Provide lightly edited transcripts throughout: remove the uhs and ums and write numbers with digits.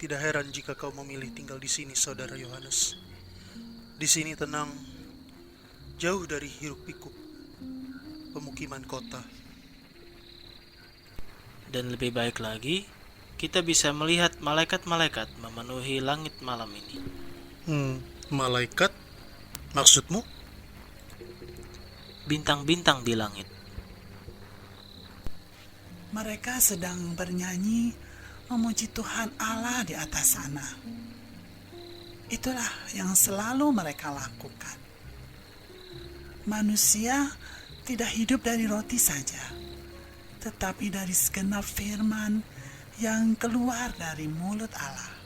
Tidak heran jika kau memilih tinggal di sini, saudara Yohanes. Di sini tenang, jauh dari hiruk-pikuk pemukiman kota. Dan lebih baik lagi, kita bisa melihat malaikat-malaikat memenuhi langit malam ini. Malaikat? Maksudmu? Bintang-bintang di langit. Mereka sedang bernyanyi memuji Tuhan Allah di atas sana. Itulah yang selalu mereka lakukan. Manusia tidak hidup dari roti saja, tetapi dari segenap firman yang keluar dari mulut Allah.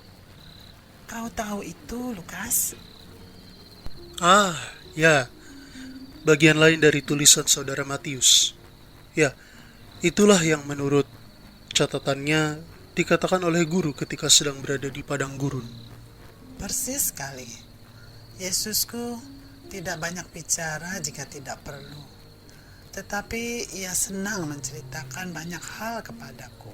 Kau tahu itu, Lukas? Ya. Bagian lain dari tulisan saudara Matius. Ya, itulah yang menurut catatannya dikatakan oleh guru ketika sedang berada di padang gurun. Persis sekali. Yesusku tidak banyak bicara jika tidak perlu, tetapi ia senang menceritakan banyak hal kepadaku.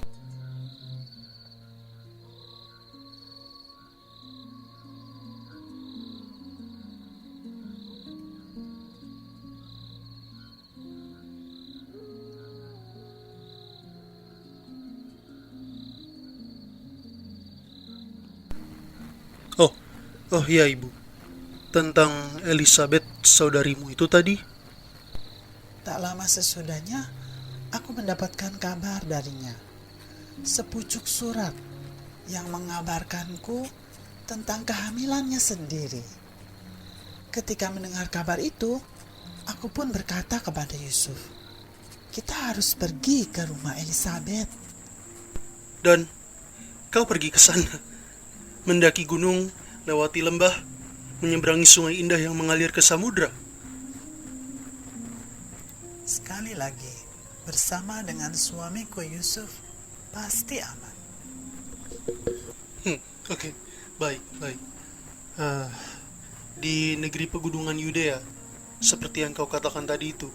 Oh ya, Ibu. Tentang Elizabeth, saudarimu itu tadi. Tak lama sesudahnya, aku mendapatkan kabar darinya. Sepucuk surat yang mengabarkanku tentang kehamilannya sendiri. Ketika mendengar kabar itu, aku pun berkata kepada Yusuf, kita harus pergi ke rumah Elizabeth. Dan kau pergi ke sana, mendaki gunung, lewati lembah, menyeberangi sungai indah yang mengalir ke samudra. Sekali lagi, bersama dengan suamiku Yusuf, pasti aman. Oke, baik. Di negeri pegunungan Yudea, seperti yang kau katakan tadi itu,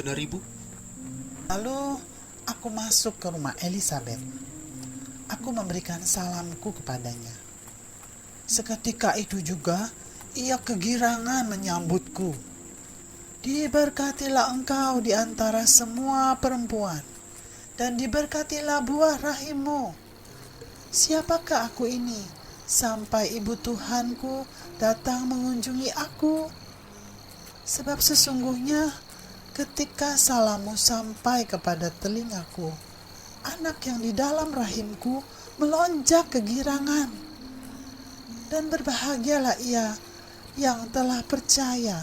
benar, Ibu? Lalu aku masuk ke rumah Elizabeth. Aku memberikan salamku kepadanya. Seketika itu juga ia kegirangan menyambutku. Diberkatilah engkau di antara semua perempuan, dan diberkatilah buah rahimmu. Siapakah aku ini, sampai ibu Tuhanku datang mengunjungi aku? Sebab sesungguhnya ketika salammu sampai kepada telingaku, anak yang di dalam rahimku melonjak kegirangan. Dan berbahagialah ia yang telah percaya,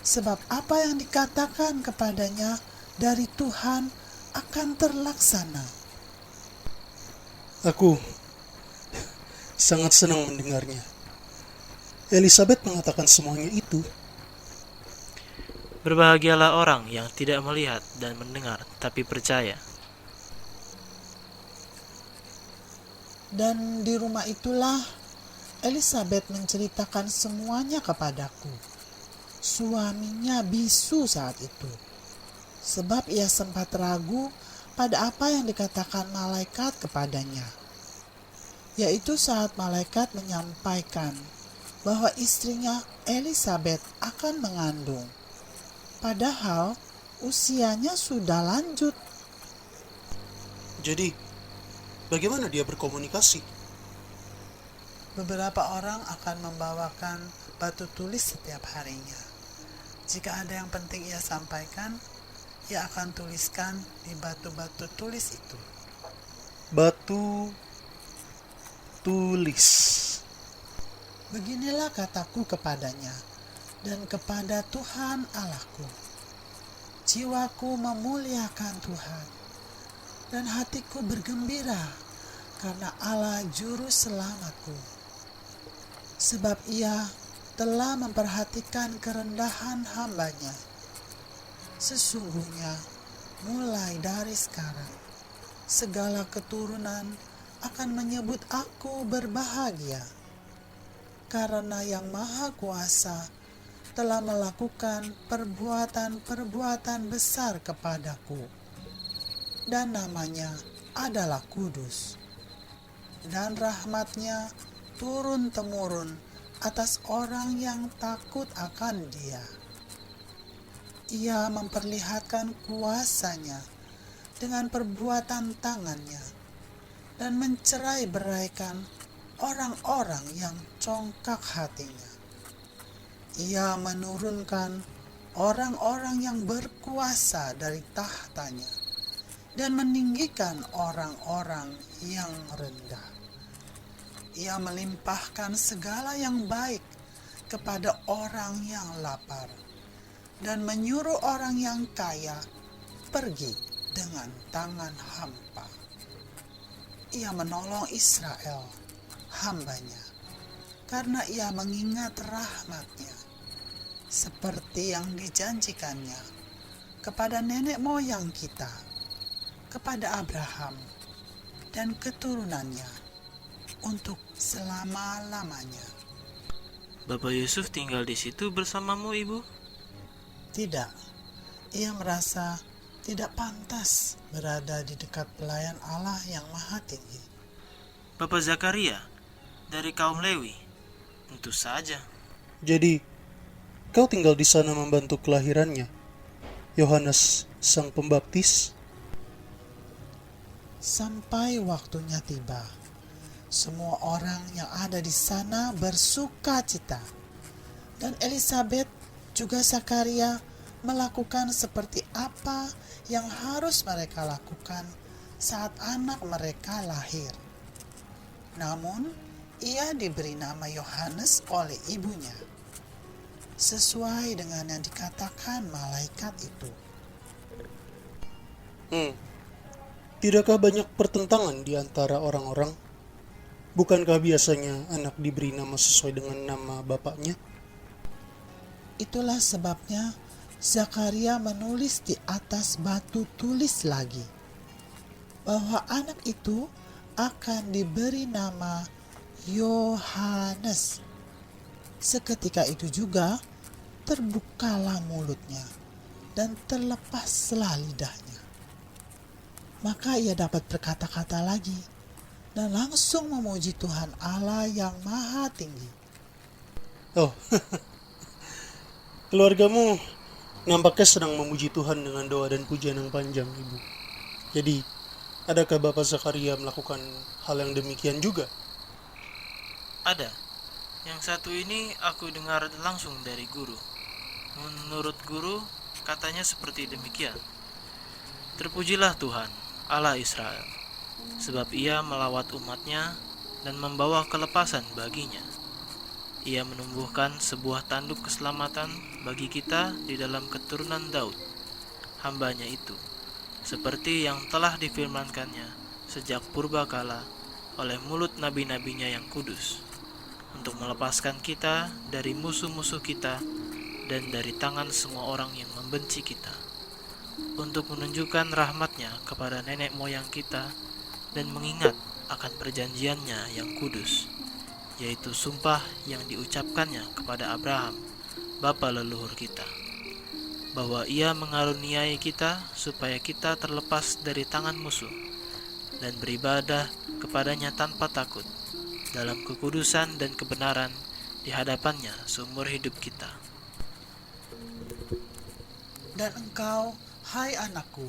sebab apa yang dikatakan kepadanya dari Tuhan akan terlaksana. Aku sangat senang mendengarnya. Elizabeth mengatakan semuanya itu. Berbahagialah orang yang tidak melihat dan mendengar, tapi percaya. Dan di rumah itulah Elizabeth menceritakan semuanya kepadaku. Suaminya bisu saat itu, sebab ia sempat ragu pada apa yang dikatakan malaikat kepadanya, yaitu saat malaikat menyampaikan bahwa istrinya Elizabeth akan mengandung, padahal usianya sudah lanjut. Jadi, bagaimana dia berkomunikasi? Beberapa orang akan membawakan batu tulis setiap harinya. Jika ada yang penting ia sampaikan, ia akan tuliskan di batu-batu tulis itu. Batu tulis. Beginilah kataku kepadanya dan kepada Tuhan Allahku. Jiwaku memuliakan Tuhan, dan hatiku bergembira karena Allah juru selamatku. Sebab ia telah memperhatikan kerendahan hambanya. Sesungguhnya mulai dari sekarang segala keturunan akan menyebut aku berbahagia, karena Yang Maha Kuasa telah melakukan perbuatan-perbuatan besar kepadaku, dan namanya adalah kudus. dan rahmat-Nya turun-temurun atas orang yang takut akan Dia. Ia memperlihatkan kuasa-Nya dengan perbuatan tangan-Nya dan mencerai-beraikan orang-orang yang congkak hatinya. Ia menurunkan orang-orang yang berkuasa dari tahtanya dan meninggikan orang-orang yang rendah. Ia melimpahkan segala yang baik kepada orang yang lapar dan menyuruh orang yang kaya pergi dengan tangan hampa. Ia menolong Israel, hamba-Nya, karena Ia mengingat rahmat-Nya, seperti yang dijanjikannya kepada nenek moyang kita, kepada Abraham dan keturunannya untuk selama-lamanya. Bapak Yusuf tinggal di situ bersamamu, Ibu? Tidak, ia merasa tidak pantas berada di dekat pelayan Allah yang Maha Tinggi. Bapak Zakaria dari kaum Lewi? Tentu saja. Jadi, kau tinggal di sana membantu kelahirannya, Yohanes Sang Pembaptis? Sampai waktunya tiba, semua orang yang ada di sana bersuka cita. Dan Elisabet juga Zakaria melakukan seperti apa yang harus mereka lakukan saat anak mereka lahir. Namun, ia diberi nama Yohanes oleh ibunya, sesuai dengan yang dikatakan malaikat itu. Tidakkah banyak pertentangan di antara orang-orang? Bukankah biasanya anak diberi nama sesuai dengan nama bapaknya? Itulah sebabnya Zakaria menulis di atas batu tulis lagi bahwa anak itu akan diberi nama Yohanes. Seketika itu juga terbukalah mulutnya dan terlepaslah lidahnya. Maka ia dapat berkata-kata lagi dan langsung memuji Tuhan Allah yang Maha Tinggi. Oh, keluargamu nampaknya sedang memuji Tuhan dengan doa dan pujian yang panjang, Ibu. Jadi, adakah Bapak Zakaria melakukan hal yang demikian juga? Ada. Yang satu ini aku dengar langsung dari guru. Menurut guru, katanya seperti demikian. Terpujilah Tuhan, Allah Israel, sebab Ia melawat umat-Nya dan membawa kelepasan baginya. Ia menumbuhkan sebuah tanduk keselamatan bagi kita di dalam keturunan Daud, hamba-Nya itu, seperti yang telah difirmankannya sejak purbakala oleh mulut nabi-nabinya yang kudus, untuk melepaskan kita dari musuh-musuh kita dan dari tangan semua orang yang membenci kita, untuk menunjukkan rahmat-Nya kepada nenek moyang kita dan mengingat akan perjanjian-Nya yang kudus, yaitu sumpah yang diucapkannya kepada Abraham, bapa leluhur kita, bahwa Ia mengaruniai kita supaya kita terlepas dari tangan musuh dan beribadah kepada-Nya tanpa takut, dalam kekudusan dan kebenaran di hadapan-Nya seumur hidup kita. Dan engkau, hai anakku,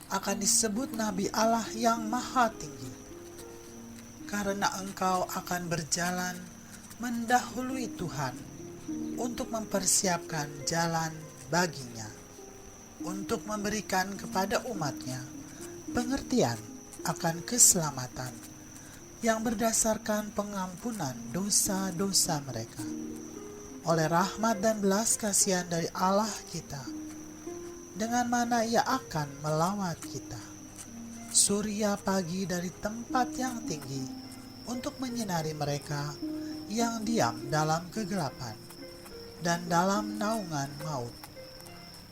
akan disebut Nabi Allah yang Maha Tinggi, karena engkau akan berjalan mendahului Tuhan untuk mempersiapkan jalan baginya, untuk memberikan kepada umat-Nya pengertian akan keselamatan yang berdasarkan pengampunan dosa-dosa mereka, oleh rahmat dan belas kasihan dari Allah kita, dengan mana Ia akan melawat kita, surya pagi dari tempat yang tinggi, untuk menyinari mereka yang diam dalam kegelapan dan dalam naungan maut,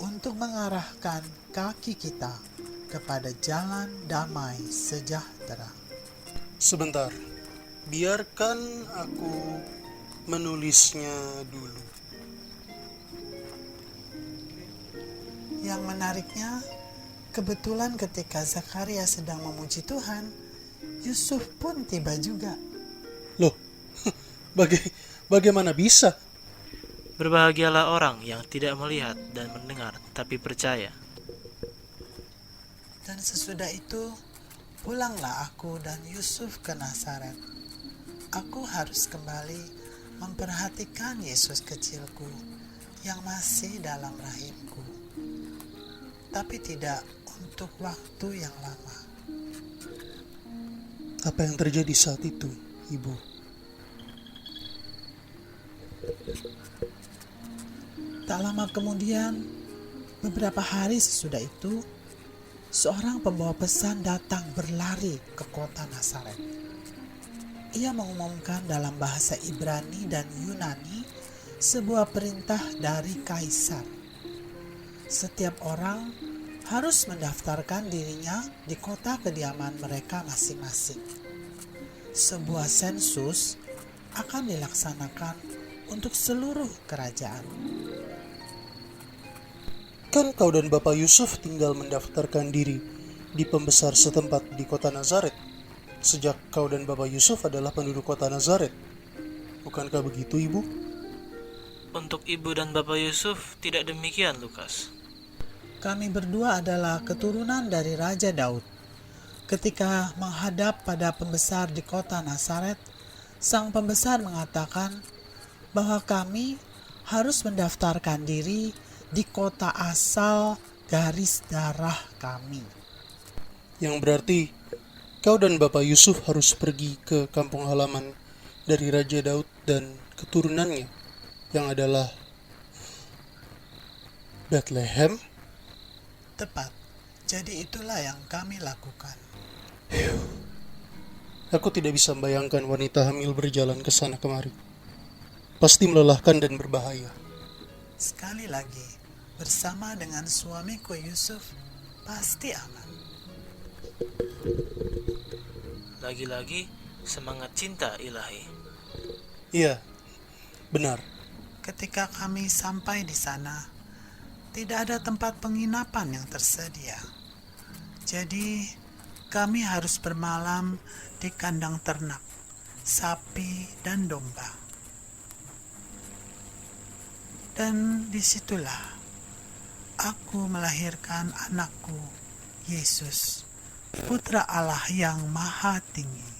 untuk mengarahkan kaki kita kepada jalan damai sejahtera. Sebentar, biarkan aku menulisnya dulu. Yang menariknya, kebetulan ketika Zakaria sedang memuji Tuhan, Yusuf pun tiba juga. Loh, bagaimana bisa? Berbahagialah orang yang tidak melihat dan mendengar, tapi percaya. Dan sesudah itu, pulanglah aku dan Yusuf ke Nazaret. Aku harus kembali memperhatikan Yesus kecilku yang masih dalam rahimku, tapi tidak untuk waktu yang lama. Apa yang terjadi saat itu, Ibu? Tak lama kemudian, beberapa hari sesudah itu, seorang pembawa pesan datang berlari ke kota Nazaret. Ia mengumumkan dalam bahasa Ibrani dan Yunani sebuah perintah dari kaisar. Setiap orang harus mendaftarkan dirinya di kota kediaman mereka masing-masing. Sebuah sensus akan dilaksanakan untuk seluruh kerajaan. Kan kau dan Bapak Yusuf tinggal mendaftarkan diri di pembesar setempat di kota Nazaret. Sejak kau dan Bapak Yusuf adalah penduduk kota Nazaret. Bukankah begitu, Ibu? Untuk ibu dan bapak Yusuf tidak demikian, Lukas. Kami berdua adalah keturunan dari Raja Daud. Ketika menghadap pada pembesar di kota Nazaret, sang pembesar mengatakan bahwa kami harus mendaftarkan diri di kota asal garis darah kami. Yang berarti kau dan Bapak Yusuf harus pergi ke kampung halaman dari Raja Daud dan keturunannya, yang adalah Bethlehem. Tepat, jadi itulah yang kami lakukan. Aku tidak bisa membayangkan wanita hamil berjalan ke sana kemari. Pasti melelahkan dan berbahaya. Sekali lagi, bersama dengan suamiku Yusuf, pasti aman. Lagi-lagi semangat cinta ilahi. Iya, benar. Ketika kami sampai di sana, tidak ada tempat penginapan yang tersedia. Jadi, kami harus bermalam di kandang ternak, sapi dan domba. Dan disitulah aku melahirkan anakku, Yesus, Putra Allah yang Maha Tinggi.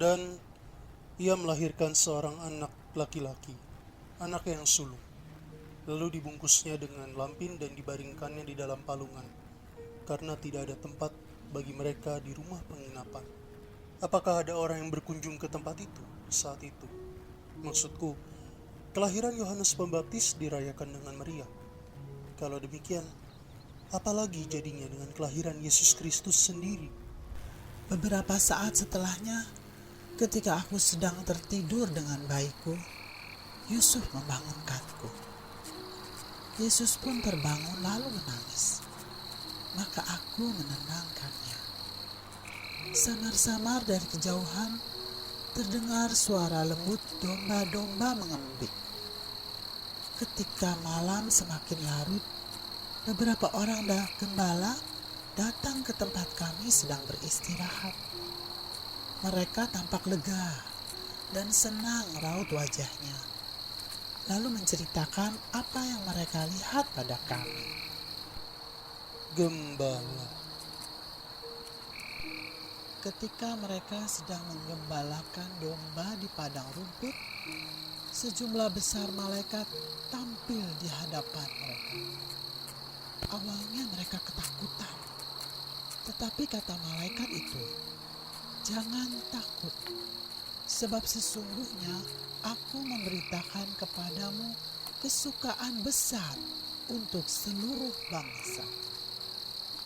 Dan ia melahirkan seorang anak laki-laki, anak yang sulung. Lalu dibungkusnya dengan lampin dan dibaringkannya di dalam palungan, karena tidak ada tempat bagi mereka di rumah penginapan. Apakah ada orang yang berkunjung ke tempat itu saat itu? Maksudku, kelahiran Yohanes Pembaptis dirayakan dengan meriah. Kalau demikian, apalagi jadinya dengan kelahiran Yesus Kristus sendiri? Beberapa saat setelahnya, ketika aku sedang tertidur dengan baikku, Yusuf membangunkanku. Yesus pun terbangun lalu menangis. Maka aku menenangkannya. Samar-samar dari kejauhan terdengar suara lembut domba-domba mengembik. Ketika malam semakin larut, beberapa orang gembala datang ke tempat kami sedang beristirahat. Mereka tampak lega dan senang raut wajahnya, lalu menceritakan apa yang mereka lihat pada kami. Gembala. Ketika mereka sedang menggembalakan domba di padang rumput, sejumlah besar malaikat tampil di hadapan mereka. Awalnya mereka ketakutan, tetapi kata malaikat itu, "Jangan takut, sebab sesungguhnya aku memberitakan kepadamu kesukaan besar untuk seluruh bangsa.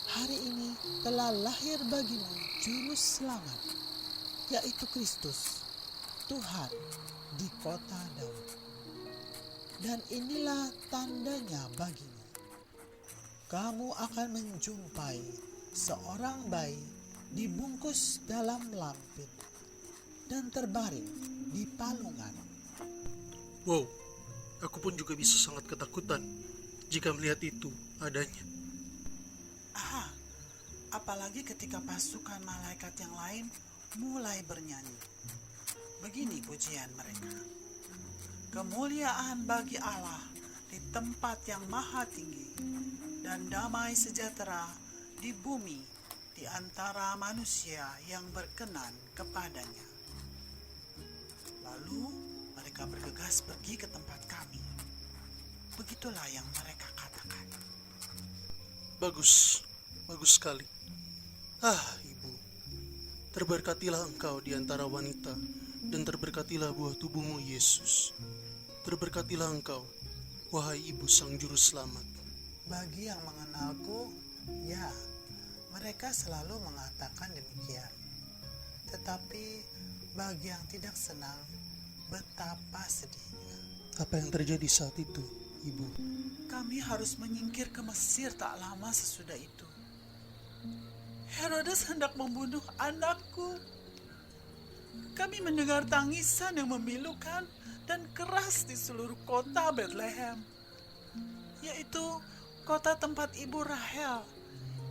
Hari ini telah lahir bagimu juru selamat, yaitu Kristus, Tuhan di kota Daud. Dan inilah tandanya bagimu. Kamu akan menjumpai seorang bayi dibungkus dalam lampin dan terbaring di palungan." Wow, aku pun juga bisa sangat ketakutan jika melihat itu adanya. Apalagi ketika pasukan malaikat yang lain mulai bernyanyi. Begini pujian mereka. "Kemuliaan bagi Allah di tempat yang maha tinggi, dan damai sejahtera di bumi di antara manusia yang berkenan kepadanya." Lalu mereka bergegas pergi ke tempat kami. Begitulah yang mereka katakan. Bagus sekali. Ibu, terberkatilah engkau di antara wanita, dan terberkatilah buah tubuhmu, Yesus. Terberkatilah engkau, wahai Ibu Sang Juru Selamat. Bagi yang mengenalku, ya, mereka selalu mengatakan demikian. Tetapi bagi yang tidak senang, betapa sedihnya. Apa yang terjadi saat itu, Ibu? Kami harus menyingkir ke Mesir tak lama sesudah itu. Herodes hendak membunuh anakku. Kami mendengar tangisan yang memilukan dan keras di seluruh kota Bethlehem, yaitu kota tempat ibu Rahel,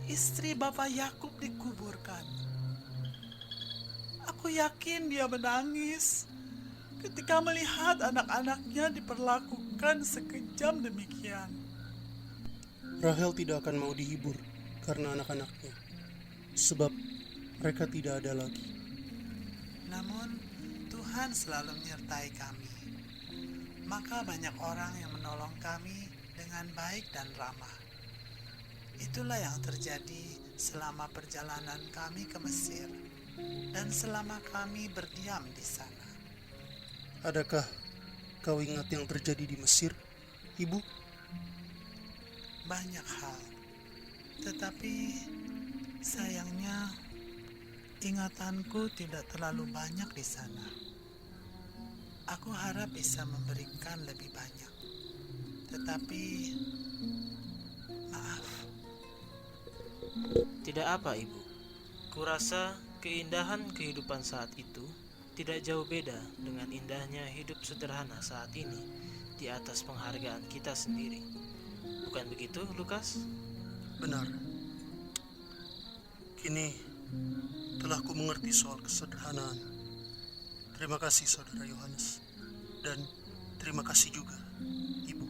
istri Bapak Yakub, dikuburkan. Aku yakin dia menangis ketika melihat anak-anaknya diperlakukan sekejam demikian. Rahel tidak akan mau dihibur karena anak-anaknya, sebab mereka tidak ada lagi. Namun Tuhan selalu menyertai kami. Maka banyak orang yang menolong kami dengan baik dan ramah. Itulah yang terjadi selama perjalanan kami ke Mesir dan selama kami berdiam di sana. Adakah kau ingat yang terjadi di Mesir, Ibu? Banyak hal, tetapi sayangnya ingatanku tidak terlalu banyak di sana. Aku harap bisa memberikan lebih banyak, tetapi maaf. Tidak apa, Ibu. Kurasa keindahan kehidupan saat itu tidak jauh beda dengan indahnya hidup sederhana saat ini di atas penghargaan kita sendiri. Bukan begitu, Lukas? Benar. Kini telah ku mengerti soal kesederhanaan. Terima kasih Saudara Yohanes, dan terima kasih juga Ibu.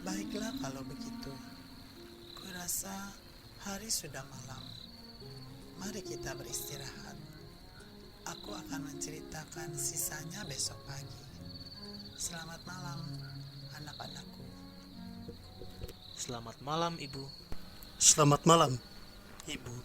Baiklah kalau begitu. Kurasa hari sudah malam. Mari kita beristirahat. Aku akan menceritakan sisanya besok pagi. Selamat malam, anak-anakku. Selamat malam, Ibu. Selamat malam, Ibu.